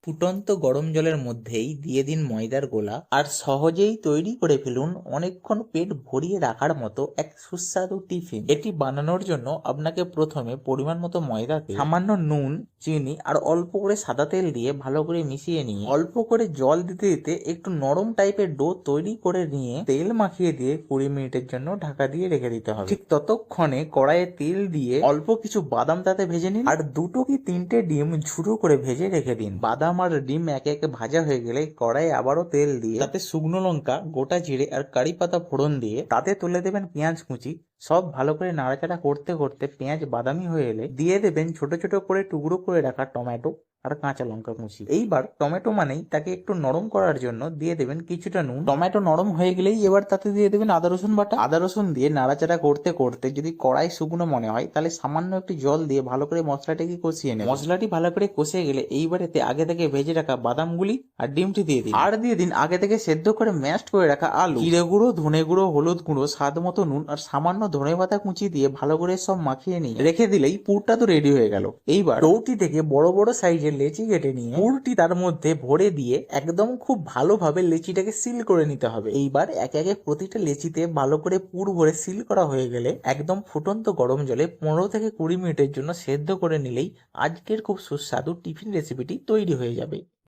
ফুটন্ত গরম জলের মধ্যেই দিয়ে দিন ময়দার গোলা আর সহজেই তৈরি করে ফেলুন অনেকক্ষণ পেট ভরিয়ে রাখার মতো এক সুস্বাদু টিফিন। এটি বানানোর জন্য আপনাকে প্রথমে পরিমাণ মতো ময়দাতে সামান্য নুন, চিনি আর অল্প করে সাদা তেল দিয়ে ভালো করে মিশিয়ে নিয়ে অল্প করে জল দিতে দিতে একটু নরম টাইপের ডো তৈরি করে নিয়ে তেল মাখিয়ে দিয়ে 20 মিনিটের জন্য ঢাকা দিয়ে রেখে দিতে হবে। ঠিক ততক্ষণে কড়াইয়ে তেল দিয়ে অল্প কিছু বাদাম তাতে ভেজে নিন আর 2 কি 3টে ডিম ঝুরো করে ভেজে রেখে দিন। বাদাম আর ডিম একে একে ভাজা হয়ে গেলে কড়াইয়ে আবারও তেল দিয়ে তাতে শুকনো লঙ্কা, গোটা জিরে আর কারি পাতা ফোড়ন দিয়ে তাতে তুলে দেবেন পেঁয়াজ কুচি। সব ভালো করে নাড়াচাড়া করতে করতে পেঁয়াজ বাদামি হয়ে এলে দিয়ে দেবেন ছোট ছোট করে টুকরো করে রাখা টমেটো আর কাঁচা লঙ্কা কুচি। এইবার টমেটো মানেই তাকে একটু নরম করার জন্য দিয়ে দেবেন কিছুটা নুন। টমেটো নরম হয়ে গেলেই এবার তাতে দিয়ে দেবেন আদা রসুন বাটা। আদা রসুন দিয়ে নাড়াচাড়া করতে করতে যদি কড়াই শুকনো মনে হয় তাহলে সামান্য একটু জল দিয়ে ভালো করে মশলাটাকে কষিয়ে নেবেন। মশলাটি ভালো করে কষে গেলে এইবারেতে আগে থেকে ভেজে রাখা বাদামগুলি আর ডিমটি দিয়ে দিন। আর দিয়ে দিন আগে থেকে সেদ্ধ করে ম্যাশড করে রাখা আলু, জিরে গুঁড়ো, ধনে গুঁড়ো, হলুদ গুঁড়ো, স্বাদ মতো নুন আর সামান্য ধনেপাতা কুচি দিয়ে ভালো করে সব মাখিয়ে নিয়ে রেখে দিলেই পুরটা তো রেডি হয়ে গেল। এইবার ডোটি থেকে বড় বড় সাইজের লেচি কেটে নিয়ে পুরটি তার মধ্যে ভরে দিয়ে একদম খুব ভালোভাবে লেচিটাকে সিল করে নিতে হবে। এইবার একে একে প্রতিটা লেচিতে ভালো করে পুর ভরে সিল করা হয়ে গেলে একদম ফুটন্ত গরম জলে 15 থেকে 20 মিনিটের জন্য সেদ্ধ করে নিলেই আজকের খুব সুস্বাদু টিফিন রেসিপিটি তৈরি হয়ে যাবে।